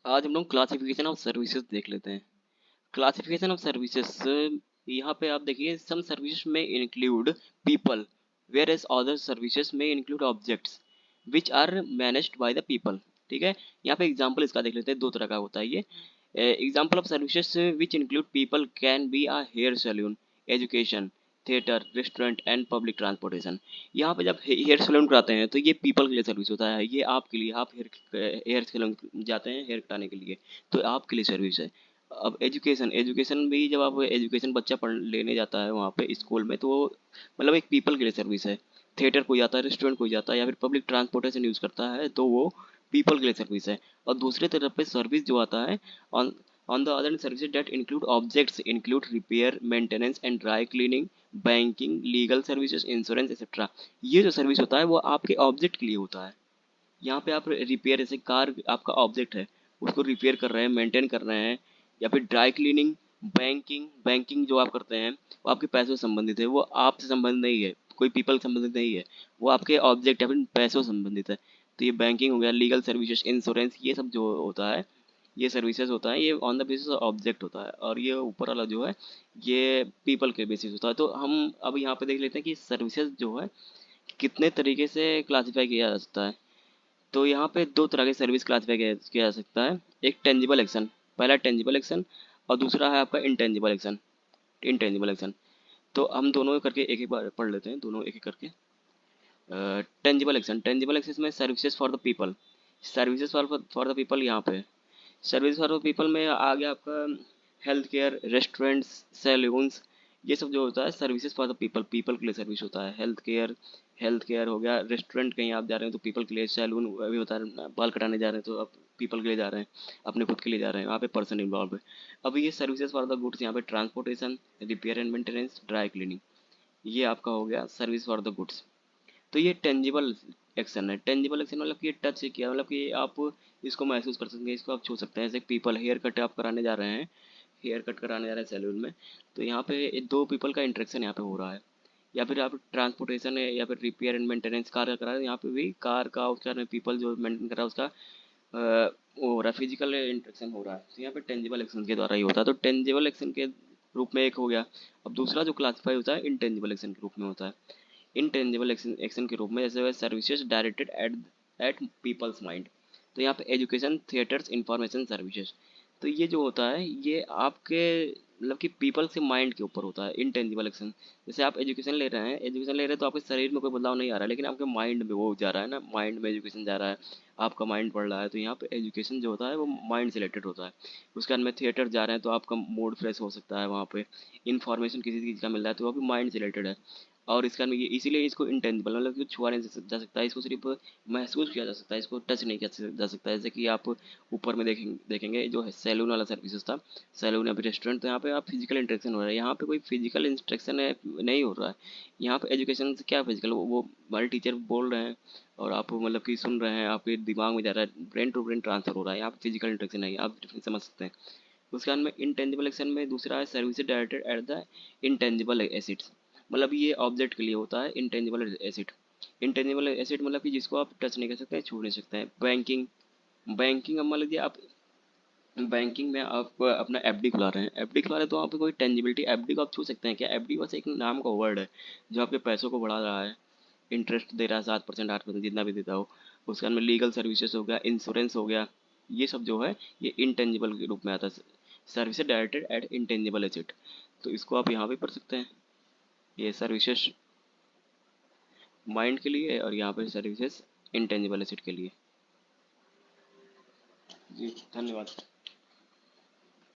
आज हम लोग क्लासिफिकेशन ऑफ सर्विसेज देख लेते हैं। क्लासिफिकेशन ऑफ सर्विसेज, यहाँ पे आप देखिए, सम सर्विसेज में include people whereas other services में include objects which are managed by the people. ठीक है, यहाँ पे एग्जांपल इसका देख लेते हैं। दो तरह का होता है ये। Example of services which include people can be a hair salon, education, theatre, restaurant and public transportation. यहाँ पे जब हेयर सैलून कराते हैं तो ये पीपल के लिए सर्विस होता है, ये आपके लिए, आप हेयर सैलून जाते हैं हेयर कटाने के लिए, तो आपके लिए सर्विस है। अब एजुकेशन, एजुकेशन भी जब आप एजुकेशन बच्चा पढ़ लेने जाता है वहाँ पे स्कूल में, तो वो मतलब एक पीपल के लिए सर्विस है। थिएटर कोई जाता है, रेस्टोरेंट कोई जाता है, या फिर पब्लिक ट्रांसपोर्टेशन यूज़ करता है, तो वो पीपल के लिए सर्विस है। और दूसरे तरफ पे सर्विस जो आता है, on on the other services that include objects include repair, maintenance and dry cleaning, banking, legal services, insurance etcetera. ये जो सर्विस होता है वो आपके ऑब्जेक्ट के लिए होता है। यहाँ पे आप रिपेयर, जैसे कार आपका ऑब्जेक्ट है, उसको रिपेयर कर रहे हैं, मेंटेन कर रहे हैं, या फिर ड्राई क्लीनिंग, बैंकिंग, बैंकिंग जो आप करते हैं वो आपके पैसों से संबंधित है, वो आपसे संबंधित नहीं है, कोई पीपल संबंधित नहीं है, वो आपके ऑब्जेक्ट या फिर पैसों से संबंधित है। तो ये बैंकिंग हो गया, लीगल सर्विसेज, इंश्योरेंस, ये सब जो होता है, ये सर्विसेज होता है, ये on the basis of object होता है। और ये ऊपर वाला जो है ये पीपल के बेसिस होता है। तो हम अब यहाँ पे देख लेते हैं कि सर्विसेज जो है कितने तरीके से क्लासीफाई किया जा सकता है। तो यहाँ पे दो तरह के सर्विस क्लासीफाई किया जा सकता है। एक टेंजिबल एक्शन, पहला टेंजिबल एक्शन, और दूसरा है आपका इंटेंजिबल एक्शन। इंटेंजिबल एक्शन, तो हम दोनों करके एक एक बार पढ़ लेते हैं, दोनों एक एक करके। टेंजिबल एक्शन, टेंजिबल एक्शन में services for the people, services for the people. यहाँ पे सर्विस फॉर पीपल में आ गया आपका हेल्थ केयर, रेस्टोरेंट्स, सैलून्स, ये सब जो होता है services for the people, people के लिए सर्विस होता है। हेल्थ केयर हो गया, रेस्टोरेंट कहीं आप जा रहे हैं तो पीपल के लिए, सैलून अभी होता है बाल कटाने जा रहे हैं तो आप पीपल के लिए जा रहे हैं, अपने खुद के लिए जा रहे हैं, वहाँ पे पर्सन इन्वॉल्व है। अब ये सर्विसेज फॉर द गुड्स, यहाँ पे transportation, repair and maintenance, dry cleaning, ये आपका हो गया सर्विस फॉर द गुड्स। तो ये टेंजिबल एक्शन है। टेंजिबल एक्शन मतलब कि ये टच से किया, मतलब कि आप इसको महसूस कर सकते हैं, इसको आप छू सकते हैं। जैसे पीपल हेयर कट आप कराने जा रहे हैं, हेयर कट कराने जा रहे हैं सैलून में, तो यहाँ पे ये दो पीपल का इंटरेक्शन यहाँ पे हो रहा है। या फिर आप ट्रांसपोर्टेशन है, या फिर रिपेयर एंड मेंटेनेंस कार का करा रहे हैं, यहाँ पे भी कार का उसका पीपल जो मेंटेन कर रहा है उसका वो हो रहा है, फिजिकल इंटरेक्शन हो रहा है। तो यहाँ पे टेंजिबल एक्शन के द्वारा ही होता है। तो टेंजिबल एक्शन के रूप में एक हो गया। अब दूसरा जो क्लासीफाई होता है इंटेंजिबल एक्शन के रूप में होता है। इनटेंजिबल एक्शन के रूप में, जैसे services directed eight people's mind. तो यहाँ पे एजुकेशन, थिएटर्स, इंफॉर्मेशन सर्विसेज, तो ये जो होता है ये आपके मतलब कि पीपल से माइंड के ऊपर होता है इनटेंजिबल एक्शन। जैसे आप एजुकेशन ले रहे हैं, एजुकेशन ले रहे हैं तो आपके शरीर में कोई बदलाव नहीं आ रहा है, लेकिन आपके माइंड में वो जा रहा है ना, माइंड में एजुकेशन जा रहा है, आपका माइंड पढ़ रहा है। तो यहाँ पे एजुकेशन जो होता है वो माइंड से रिलेटेड होता है। उसके बाद में थिएटर जा रहे हैं तो आपका मूड फ्रेश हो सकता है वहाँ पे। इन्फॉर्मेशन किसी चीज़ का मिल रहा है तो वो भी माइंड से रिलेटेड है। और इसका ये इसीलिए इसको इंटेंजिबल मतलब कि छुआ नहीं जा सकता है, इसको सिर्फ महसूस किया जा सकता है, इसको टच नहीं किया जा सकता है। जैसे कि आप ऊपर में देखेंगे जो है सैलून वाला सर्विसेज था, सैलून या फिर रेस्टोरेंट, तो यहाँ पे आप फिजिकल इंटरेक्शन हो रहा है, यहाँ पे कोई फिजिकल इंस्ट्रक्शन नहीं हो रहा है। यहाँ पे एजुकेशन से क्या फिजिकल, वो हमारे टीचर बोल रहे हैं और आप मतलब कि सुन रहे हैं, आपके दिमाग में जा रहा है, ब्रेन टू ब्रेन ट्रांसफर हो रहा है, यहाँ पे फिजिकल इंटरेक्शन नहीं है। आप डिफरेंस समझ सकते हैं। उसके बाद में इंटेंजिबल एक्शन में दूसरा है services directed at the intangible acids, मतलब ये ऑब्जेक्ट के लिए होता है इंटेंजिबल एसिड। इंटेंजिबल एसिड मतलब कि जिसको आप टच नहीं कर सकते हैं, छू नहीं सकते हैं। बैंकिंग, बैंकिंग अब मान लीजिए आप बैंकिंग में आप अपना एफडी खुला रहे हैं, एफडी खुला रहे हैं तो आप कोई टेंजिबिलिटी, एफडी को आप छू सकते हैं क्या? एफडी बस एक नाम का वर्ड है जो आपके पैसों को बढ़ा रहा है, इंटरेस्ट दे रहा है 7%, 8%, जितना भी देता हो। उसके बाद में लीगल सर्विसेज हो गया, इंश्योरेंस हो गया, ये सब जो है ये इंटेंजिबल के रूप में आता है। Services directed eight intangible asset, तो इसको आप यहाँ पे पढ़ सकते हैं। ये सर्विसेज माइंड के लिए और यहाँ पे सर्विसेज इंटेंजिबल एसेट के लिए। जी धन्यवाद।